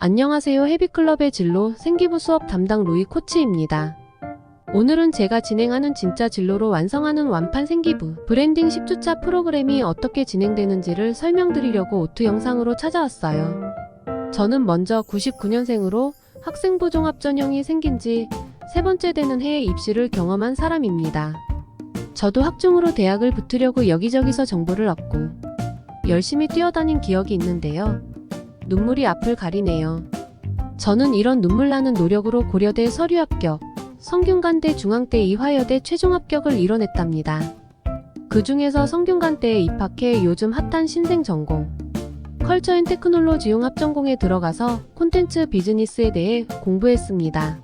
안녕하세요. 헤비클럽의 진로 생기부 수업 담당 로이 코치입니다. 오늘은 제가 진행하는 진짜 진로로 완성하는 완판 생기부 브랜딩 10주차 프로그램이 어떻게 진행되는지를 설명드리려고 오투 영상으로 찾아왔어요. 저는 먼저 99년생으로 학생부 종합 전형이 생긴 지 세 번째 되는 해에 입시를 경험한 사람입니다. 저도 학종으로 대학을 붙으려고 여기저기서 정보를 얻고 열심히 뛰어다닌 기억이 있는데요. 눈물이 앞을 가리네요. 저는 이런 눈물 나는 노력으로 고려대 서류 합격, 성균관대 중앙대 이화여대 최종 합격을 이뤄냈답니다. 그 중에서 성균관대에 입학해 요즘 핫한 신생 전공 컬처 앤 테크놀로지용 합전공에 들어가서 콘텐츠 비즈니스에 대해 공부했습니다.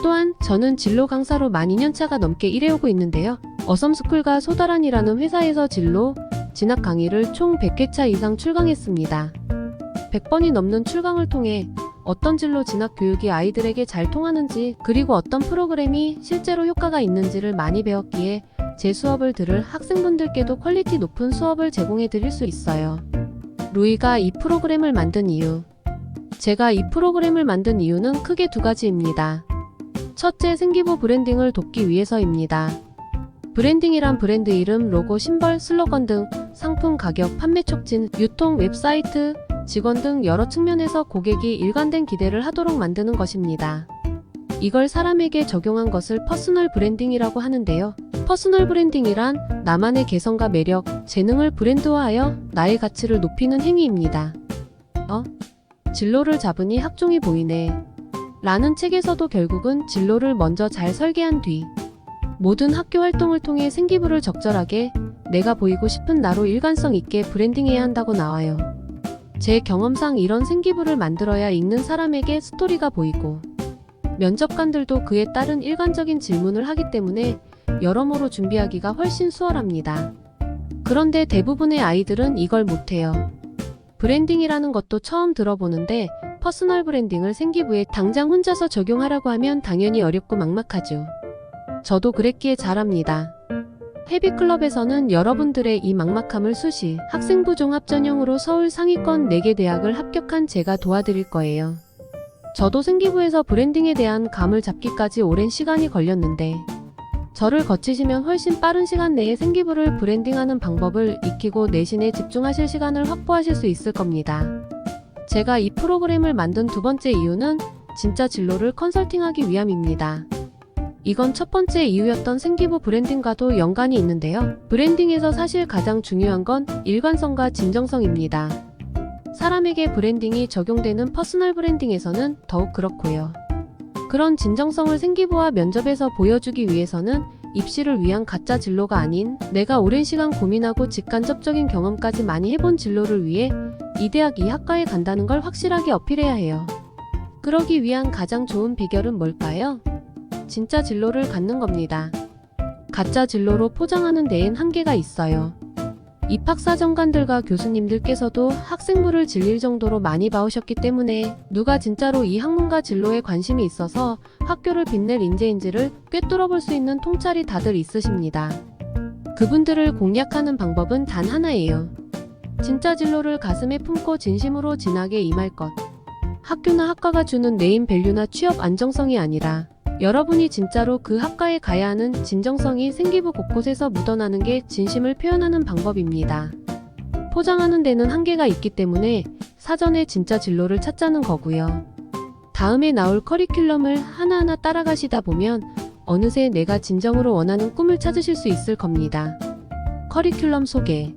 또한 저는 진로 강사로 만 2년차가 넘게 일해오고 있는데요. 어섬스쿨과 소다란이라는 회사에서 진로, 진학 강의를 총 100회차 이상 출강했습니다. 100번이 넘는 출강을 통해 어떤 진로 진학 교육이 아이들에게 잘 통하는지, 그리고 어떤 프로그램이 실제로 효과가 있는지를 많이 배웠기에 제 수업을 들을 학생분들께도 퀄리티 높은 수업을 제공해 드릴 수 있어요. 로이가 이 프로그램을 만든 이유. 제가 이 프로그램을 만든 이유는 크게 두 가지입니다. 첫째, 생기부 브랜딩을 돕기 위해서입니다. 브랜딩이란 브랜드 이름, 로고, 심벌, 슬로건 등 상품 가격, 판매 촉진, 유통, 웹사이트, 직원 등 여러 측면에서 고객이 일관된 기대를 하도록 만드는 것입니다. 이걸 사람에게 적용한 것을 퍼스널 브랜딩이라고 하는데요. 퍼스널 브랜딩이란 나만의 개성과 매력, 재능을 브랜드화하여 나의 가치를 높이는 행위입니다. 진로를 잡으니 학종이 보이네. 라는 책에서도 결국은 진로를 먼저 잘 설계한 뒤 모든 학교 활동을 통해 생기부를 적절하게 내가 보이고 싶은 나로 일관성 있게 브랜딩해야 한다고 나와요. 제 경험상 이런 생기부를 만들어야 읽는 사람에게 스토리가 보이고 면접관들도 그에 따른 일관적인 질문을 하기 때문에 여러모로 준비하기가 훨씬 수월합니다. 그런데 대부분의 아이들은 이걸 못해요. 브랜딩이라는 것도 처음 들어보는데 퍼스널 브랜딩을 생기부에 당장 혼자서 적용하라고 하면 당연히 어렵고 막막하죠. 저도 그랬기에 잘합니다. 헤비클럽에서는 여러분들의 이 막막함을 수시 학생부 종합 전형으로 서울 상위권 4개 대학을 합격한 제가 도와드릴 거예요. 저도 생기부에서 브랜딩에 대한 감을 잡기까지 오랜 시간이 걸렸는데 저를 거치시면 훨씬 빠른 시간 내에 생기부를 브랜딩하는 방법을 익히고 내신에 집중하실 시간을 확보하실 수 있을 겁니다. 제가 이 프로그램을 만든 두 번째 이유는 진짜 진로를 컨설팅하기 위함입니다. 이건 첫 번째 이유였던 생기부 브랜딩과도 연관이 있는데요. 브랜딩에서 사실 가장 중요한 건 일관성과 진정성입니다. 사람에게 브랜딩이 적용되는 퍼스널 브랜딩에서는 더욱 그렇고요. 그런 진정성을 생기부와 면접에서 보여주기 위해서는 입시를 위한 가짜 진로가 아닌 내가 오랜 시간 고민하고 직간접적인 경험까지 많이 해본 진로를 위해 이 대학 이 학과에 간다는 걸 확실하게 어필해야 해요. 그러기 위한 가장 좋은 비결은 뭘까요? 진짜 진로를 갖는 겁니다. 가짜 진로로 포장하는 데엔 한계가 있어요. 입학사정관들과 교수님들께서도 학생부를 질릴 정도로 많이 봐오셨기 때문에 누가 진짜로 이 학문과 진로에 관심이 있어서 학교를 빛낼 인재인지를 꿰뚫어 볼 수 있는 통찰이 다들 있으십니다. 그분들을 공략하는 방법은 단 하나예요. 진짜 진로를 가슴에 품고 진심으로 진학에 임할 것. 학교나 학과가 주는 네임 밸류나 취업 안정성이 아니라 여러분이 진짜로 그 학과에 가야 하는 진정성이 생기부 곳곳에서 묻어나는 게 진심을 표현하는 방법입니다. 포장하는 데는 한계가 있기 때문에 사전에 진짜 진로를 찾자는 거고요. 다음에 나올 커리큘럼을 하나하나 따라가시다 보면 어느새 내가 진정으로 원하는 꿈을 찾으실 수 있을 겁니다. 커리큘럼 소개.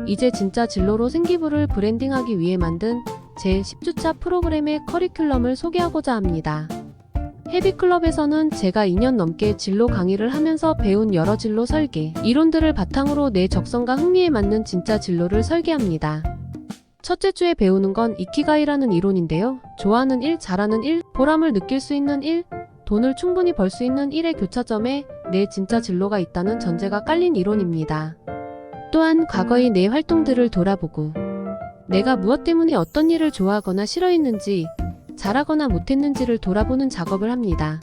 이제 진짜 진로로 생기부를 브랜딩하기 위해 만든 제 10주차 프로그램의 커리큘럼을 소개하고자 합니다. 헤비클럽에서는 제가 2년 넘게 진로 강의를 하면서 배운 여러 진로 설계, 이론들을 바탕으로 내 적성과 흥미에 맞는 진짜 진로를 설계합니다. 첫째 주에 배우는 건 이키가이라는 이론인데요. 좋아하는 일, 잘하는 일, 보람을 느낄 수 있는 일, 돈을 충분히 벌 수 있는 일의 교차점에 내 진짜 진로가 있다는 전제가 깔린 이론입니다. 또한 과거의 내 활동들을 돌아보고 내가 무엇 때문에 어떤 일을 좋아하거나 싫어했는지, 잘하거나 못했는지를 돌아보는 작업을 합니다.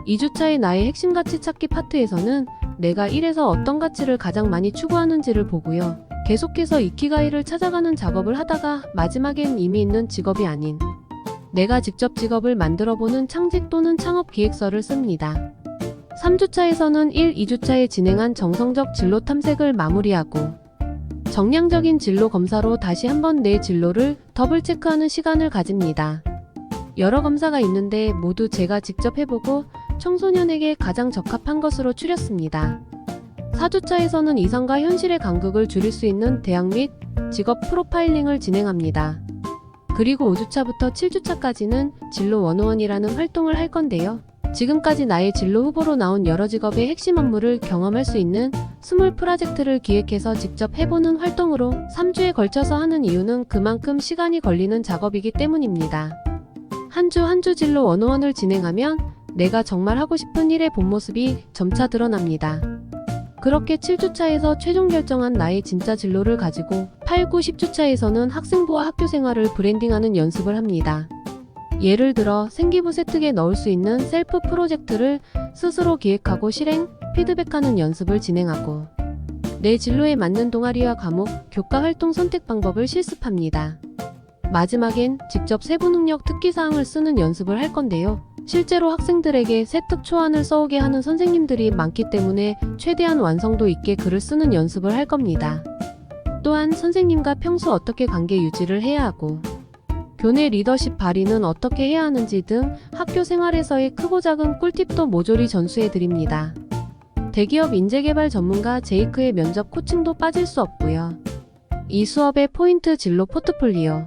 2주차의 나의 핵심 가치 찾기 파트에서는 내가 일에서 어떤 가치를 가장 많이 추구하는지를 보고요. 계속해서 이키가이를 찾아가는 작업을 하다가 마지막엔 이미 있는 직업이 아닌 내가 직접 직업을 만들어보는 창직 또는 창업 기획서를 씁니다. 3주차에서는 1, 2주차에 진행한 정성적 진로 탐색을 마무리하고 정량적인 진로 검사로 다시 한번 내 진로를 더블 체크하는 시간을 가집니다. 여러 검사가 있는데 모두 제가 직접 해보고 청소년에게 가장 적합한 것으로 추렸습니다. 4주차에서는 이성과 현실의 간극을 줄일 수 있는 대학 및 직업 프로파일링을 진행합니다. 그리고 5주차부터 7주차까지는 진로 101이라는 활동을 할 건데요. 지금까지 나의 진로 후보로 나온 여러 직업의 핵심 업무를 경험할 수 있는 스몰 프로젝트를 기획해서 직접 해보는 활동으로 3주에 걸쳐서 하는 이유는 그만큼 시간이 걸리는 작업이기 때문입니다. 한 주 한 주 진로 101을 진행하면 내가 정말 하고 싶은 일의 본 모습이 점차 드러납니다. 그렇게 7주차에서 최종 결정한 나의 진짜 진로를 가지고 8, 9, 10주차에서는 학생부와 학교 생활을 브랜딩하는 연습을 합니다. 예를 들어 생기부 세특에 넣을 수 있는 셀프 프로젝트를 스스로 기획하고 실행, 피드백하는 연습을 진행하고 내 진로에 맞는 동아리와 과목, 교과 활동 선택 방법을 실습합니다. 마지막엔 직접 세부 능력 특기사항을 쓰는 연습을 할 건데요. 실제로 학생들에게 세특 초안을 써오게 하는 선생님들이 많기 때문에 최대한 완성도 있게 글을 쓰는 연습을 할 겁니다. 또한 선생님과 평소 어떻게 관계 유지를 해야 하고 교내 리더십 발휘는 어떻게 해야 하는지 등 학교 생활에서의 크고 작은 꿀팁도 모조리 전수해드립니다. 대기업 인재개발 전문가 제이크의 면접 코칭도 빠질 수 없고요. 이 수업의 포인트 진로 포트폴리오.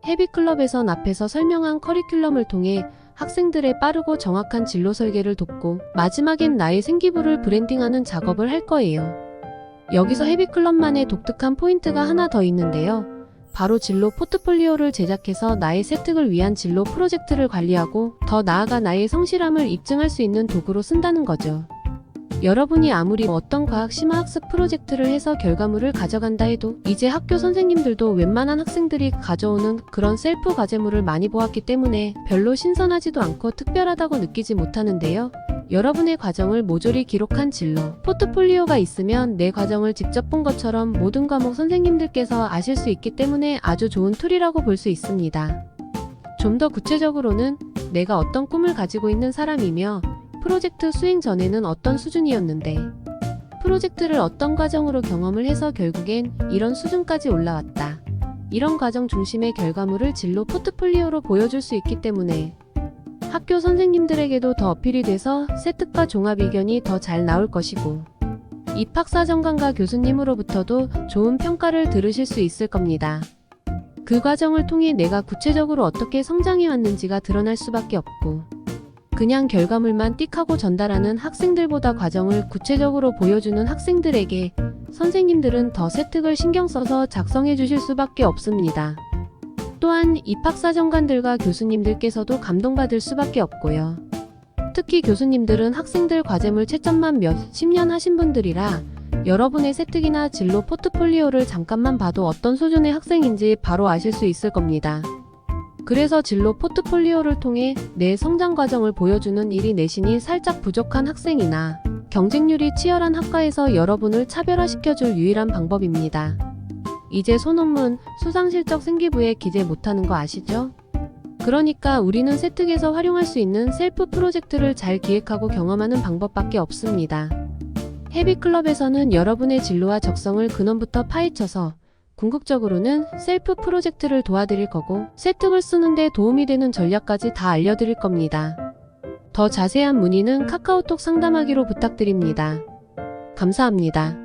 헤비클럽에선 앞에서 설명한 커리큘럼을 통해 학생들의 빠르고 정확한 진로 설계를 돕고 마지막엔 나의 생기부를 브랜딩하는 작업을 할 거예요. 여기서 헤비클럽만의 독특한 포인트가 하나 더 있는데요. 바로 진로 포트폴리오를 제작해서 나의 세특을 위한 진로 프로젝트를 관리하고 더 나아가 나의 성실함을 입증할 수 있는 도구로 쓴다는 거죠. 여러분이 아무리 어떤 과학 심화학습 프로젝트를 해서 결과물을 가져간다 해도 이제 학교 선생님들도 웬만한 학생들이 가져오는 그런 셀프 과제물을 많이 보았기 때문에 별로 신선하지도 않고 특별하다고 느끼지 못하는데요. 여러분의 과정을 모조리 기록한 진로 포트폴리오가 있으면 내 과정을 직접 본 것처럼 모든 과목 선생님들께서 아실 수 있기 때문에 아주 좋은 툴이라고 볼 수 있습니다. 좀 더 구체적으로는 내가 어떤 꿈을 가지고 있는 사람이며 프로젝트 수행 전에는 어떤 수준이었는데 프로젝트를 어떤 과정으로 경험을 해서 결국엔 이런 수준까지 올라왔다. 이런 과정 중심의 결과물을 진로 포트폴리오로 보여줄 수 있기 때문에 학교 선생님들에게도 더 어필이 돼서 세특과 종합 의견이 더 잘 나올 것이고 입학사정관과 교수님으로부터도 좋은 평가를 들으실 수 있을 겁니다. 그 과정을 통해 내가 구체적으로 어떻게 성장해 왔는지가 드러날 수밖에 없고 그냥 결과물만 띡 하고 전달하는 학생들보다 과정을 구체적으로 보여주는 학생들에게 선생님들은 더 세특을 신경 써서 작성해 주실 수밖에 없습니다. 또한 입학사정관들과 교수님들께서도 감동받을 수밖에 없고요. 특히 교수님들은 학생들 과제물 채점만 몇십 년 하신 분들이라 여러분의 세특이나 진로 포트폴리오를 잠깐만 봐도 어떤 수준의 학생인지 바로 아실 수 있을 겁니다. 그래서 진로 포트폴리오를 통해 내 성장 과정을 보여주는 일이 내신이 살짝 부족한 학생이나 경쟁률이 치열한 학과에서 여러분을 차별화시켜줄 유일한 방법입니다. 이제 소논문, 수상실적 생기부에 기재 못하는 거 아시죠? 그러니까 우리는 세특에서 활용할 수 있는 셀프 프로젝트를 잘 기획하고 경험하는 방법밖에 없습니다. 헤비클럽에서는 여러분의 진로와 적성을 근원부터 파헤쳐서 궁극적으로는 셀프 프로젝트를 도와드릴 거고 세특을 쓰는데 도움이 되는 전략까지 다 알려드릴 겁니다. 더 자세한 문의는 카카오톡 상담하기로 부탁드립니다. 감사합니다.